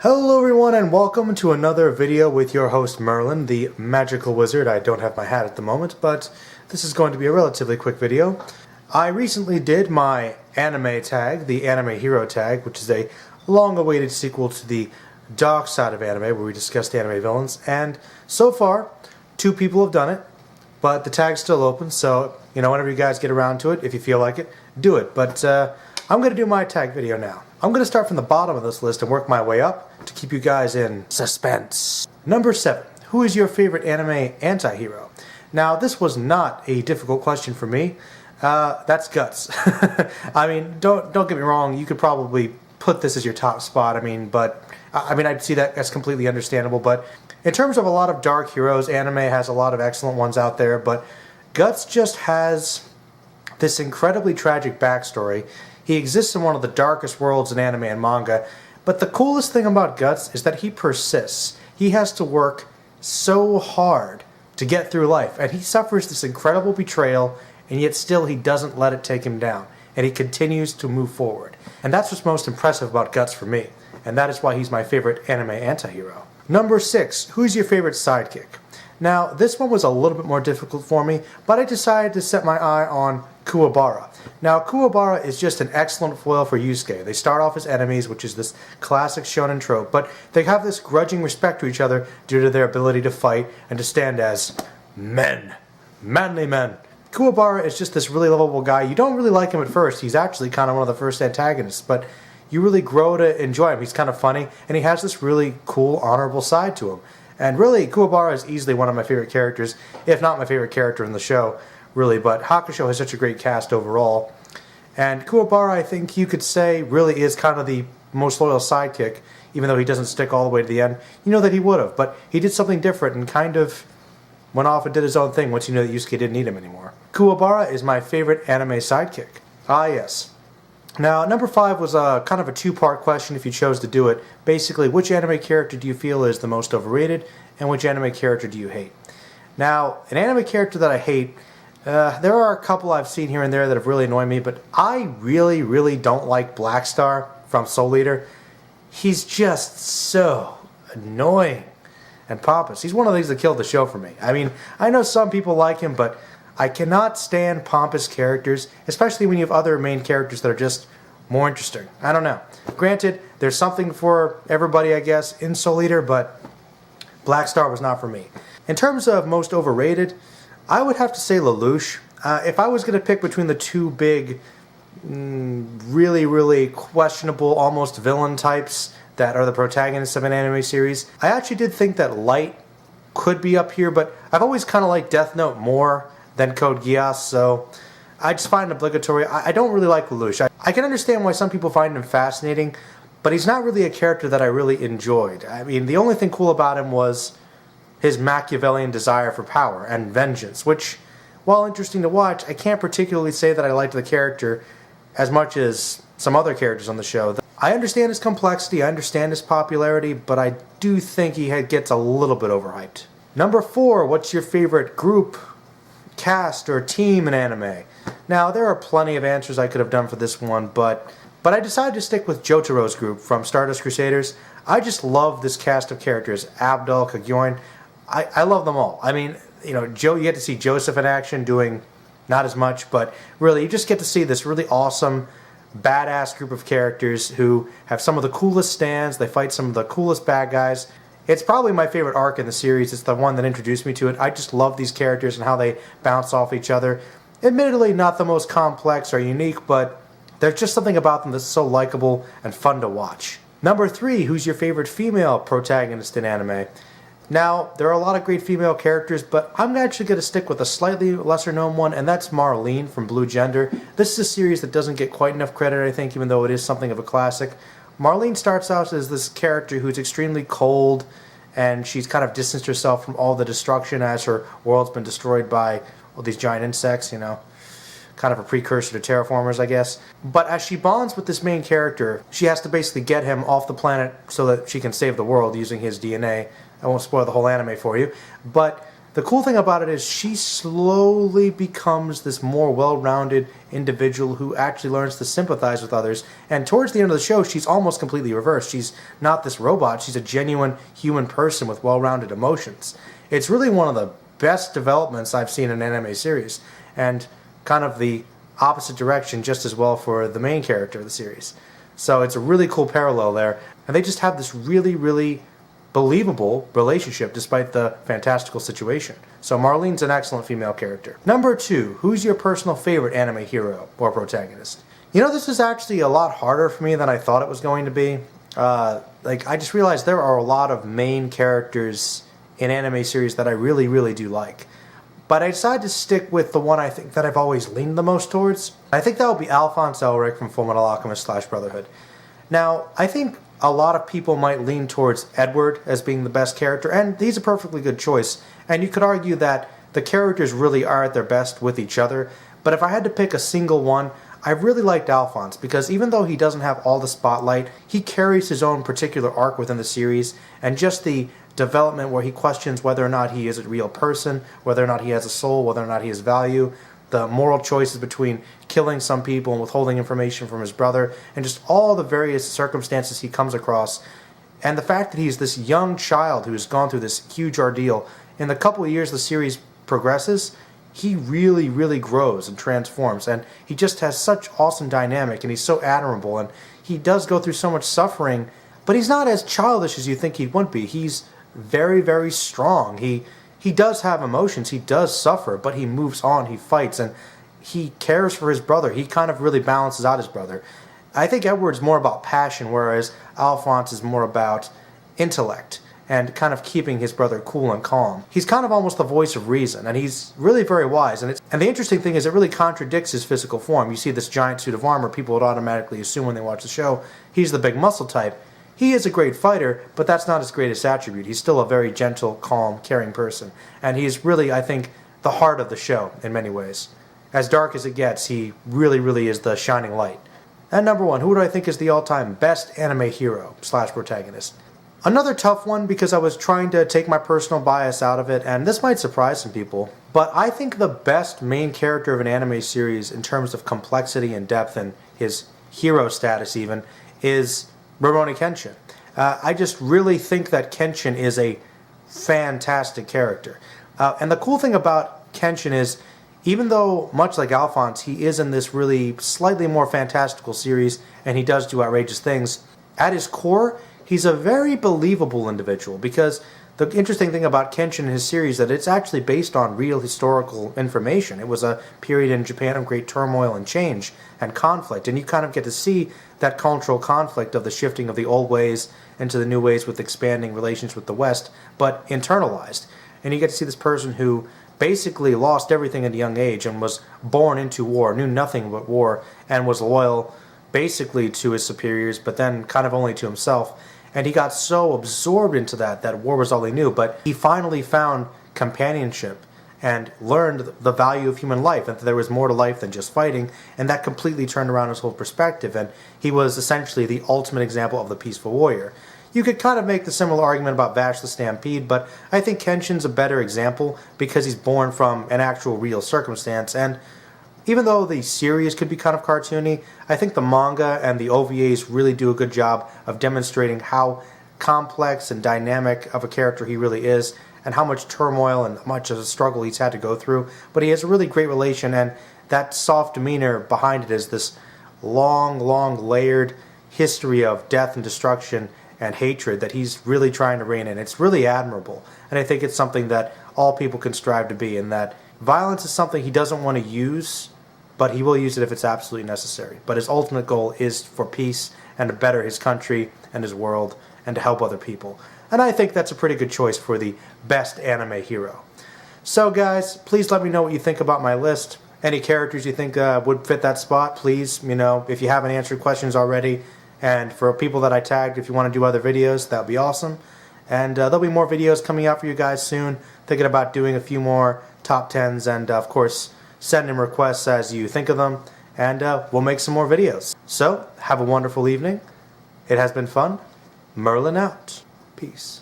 Hello everyone and welcome to another video with your host Merlin, the magical wizard. I don't have my hat at the moment, but this is going to be a relatively quick video. I recently did my anime tag, the anime hero tag, which is a long-awaited sequel to the dark side of anime where we discuss the anime villains, and so far 2 people have done it, but the tag's still open, so whenever you guys get around to it, if you feel like it, do it. But I'm going to do my tag video now. I'm going to start from the bottom of this list and work my way up to keep you guys in suspense. Number 7. Who is your favorite anime anti-hero? Now, this was not a difficult question for me. That's Guts. I mean, don't get me wrong, you could probably put this as your top spot, I'd see that as completely understandable, but in terms of a lot of dark heroes, anime has a lot of excellent ones out there, but Guts just has this incredibly tragic backstory. He exists in one of the darkest worlds in anime and manga, but the coolest thing about Guts is that he persists. He has to work so hard to get through life, and he suffers this incredible betrayal, and yet still he doesn't let it take him down, and he continues to move forward. And that's what's most impressive about Guts for me, and that is why he's my favorite anime anti-hero. Number 6, who's your favorite sidekick? Now, this one was a little bit more difficult for me, but I decided to set my eye on Kuwabara. Now, Kuwabara is just an excellent foil for Yusuke. They start off as enemies, which is this classic shonen trope, but they have this grudging respect to each other due to their ability to fight and to stand as men. Manly men. Kuwabara is just this really lovable guy. You don't really like him at first. He's actually kind of one of the first antagonists, but you really grow to enjoy him. He's kind of funny, and he has this really cool, honorable side to him. And really, Kuwabara is easily one of my favorite characters, if not my favorite character in the show, really. But Hakusho has such a great cast overall. And Kuwabara, I think you could say, really is kind of the most loyal sidekick, even though he doesn't stick all the way to the end. You know that he would have, but he did something different and kind of went off and did his own thing once you know that Yusuke didn't need him anymore. Kuwabara is my favorite anime sidekick. Ah, yes. Now, number 5 was kind of a 2-part question if you chose to do it. Basically, which anime character do you feel is the most overrated, and which anime character do you hate? Now, an anime character that I hate, there are a couple I've seen here and there that have really annoyed me, but I really don't like Blackstar from Soul Eater. He's just so annoying and pompous. He's one of these that killed the show for me. I know some people like him, but I cannot stand pompous characters, especially when you have other main characters that are just more interesting. I don't know. Granted, there's something for everybody, I guess, in Soul Eater, but Blackstar was not for me. In terms of most overrated, I would have to say Lelouch. If I was going to pick between the 2 big, really questionable, almost villain types that are the protagonists of an anime series, I actually did think that Light could be up here, but I've always kind of liked Death Note more than Code Geass, so I just find it obligatory. I don't really like Lelouch. I can understand why some people find him fascinating, but he's not really a character that I really enjoyed. The only thing cool about him was his Machiavellian desire for power and vengeance, which, while interesting to watch, I can't particularly say that I liked the character as much as some other characters on the show. I understand his complexity, I understand his popularity, but I do think he gets a little bit overhyped. Number 4, what's your favorite group, cast, or team in anime? Now, there are plenty of answers I could have done for this one, but I decided to stick with Jotaro's group from Stardust Crusaders. I just love this cast of characters. Abdul, Kagyoin, I love them all. You get to see Joseph in action doing not as much, but really you just get to see this really awesome, badass group of characters who have some of the coolest stands. They fight some of the coolest bad guys. It's probably my favorite arc in the series. It's the one that introduced me to it. I just love these characters and how they bounce off each other. Admittedly, not the most complex or unique, but there's just something about them that's so likable and fun to watch. Number 3, who's your favorite female protagonist in anime? Now, there are a lot of great female characters, but I'm actually going to stick with a slightly lesser known one, and that's Marlene from Blue Gender. This is a series that doesn't get quite enough credit, I think, even though it is something of a classic. Marlene starts out as this character who's extremely cold, and she's kind of distanced herself from all the destruction as her world's been destroyed by all these giant insects, kind of a precursor to terraformers, I guess. But as she bonds with this main character, she has to basically get him off the planet so that she can save the world using his DNA. I won't spoil the whole anime for you, but the cool thing about it is she slowly becomes this more well-rounded individual who actually learns to sympathize with others. And towards the end of the show, she's almost completely reversed. She's not this robot. She's a genuine human person with well-rounded emotions. It's really one of the best developments I've seen in an anime series. And kind of the opposite direction just as well for the main character of the series. So it's a really cool parallel there. And they just have this really, really believable relationship despite the fantastical situation. So Marlene's an excellent female character. Number 2, who's your personal favorite anime hero or protagonist? You know, this is actually a lot harder for me than I thought it was going to be. I just realized there are a lot of main characters in anime series that I really, really do like. But I decided to stick with the one I think that I've always leaned the most towards. I think that would be Alphonse Elric from Fullmetal Alchemist / Brotherhood. Now, I think a lot of people might lean towards Edward as being the best character, and he's a perfectly good choice. And you could argue that the characters really are at their best with each other. But if I had to pick a single one, I really liked Alphonse, because even though he doesn't have all the spotlight, he carries his own particular arc within the series, and just the development where he questions whether or not he is a real person, whether or not he has a soul, whether or not he has value, the moral choices between killing some people and withholding information from his brother, and just all the various circumstances he comes across. And the fact that he's this young child who's gone through this huge ordeal, in the couple of years the series progresses, he really, really grows and transforms. And he just has such awesome dynamic, and he's so admirable, and he does go through so much suffering, but he's not as childish as you think he would be. He's very, very strong. He does have emotions, he does suffer, but he moves on, he fights, and he cares for his brother. He kind of really balances out his brother. I think Edward's more about passion, whereas Alphonse is more about intellect and kind of keeping his brother cool and calm. He's kind of almost the voice of reason, and he's really very wise. And the interesting thing is it really contradicts his physical form. You see this giant suit of armor, people would automatically assume when they watch the show, he's the big muscle type. He is a great fighter, but that's not his greatest attribute. He's still a very gentle, calm, caring person. And he's really, I think, the heart of the show in many ways. As dark as it gets, he really, really is the shining light. And number 1, who do I think is the all-time best anime hero / protagonist? Another tough one, because I was trying to take my personal bias out of it, and this might surprise some people, but I think the best main character of an anime series in terms of complexity and depth and his hero status even is Rurouni Kenshin. I just really think that Kenshin is a fantastic character. And the cool thing about Kenshin is, even though, much like Alphonse, he is in this really slightly more fantastical series, and he does do outrageous things, at his core, he's a very believable individual, because the interesting thing about Kenshin and his series is that it's actually based on real historical information. It was a period in Japan of great turmoil and change and conflict, and you kind of get to see that cultural conflict of the shifting of the old ways into the new ways with expanding relations with the West, but internalized. And you get to see this person who basically lost everything at a young age and was born into war, knew nothing but war, and was loyal basically to his superiors, but then kind of only to himself. And he got so absorbed into that war was all he knew, but he finally found companionship and learned the value of human life, and that there was more to life than just fighting, and that completely turned around his whole perspective, and he was essentially the ultimate example of the peaceful warrior. You could kind of make the similar argument about Vash the Stampede, but I think Kenshin's a better example because he's born from an actual real circumstance, and even though the series could be kind of cartoony, I think the manga and the OVAs really do a good job of demonstrating how complex and dynamic of a character he really is, and how much turmoil and much of a struggle he's had to go through. But he has a really great relation, and that soft demeanor behind it is this long, long layered history of death and destruction and hatred that he's really trying to rein in. It's really admirable, and I think it's something that all people can strive to be, and that violence is something he doesn't want to use, but he will use it if it's absolutely necessary. But his ultimate goal is for peace and to better his country and his world and to help other people. And I think that's a pretty good choice for the best anime hero. So guys, please let me know what you think about my list. Any characters you think would fit that spot, please, if you haven't answered questions already. And for people that I tagged, if you want to do other videos, that would be awesome. And there'll be more videos coming out for you guys soon. Thinking about doing a few more top 10s, and of course, send in requests as you think of them. And we'll make some more videos. So, have a wonderful evening. It has been fun. Merlin out. Peace.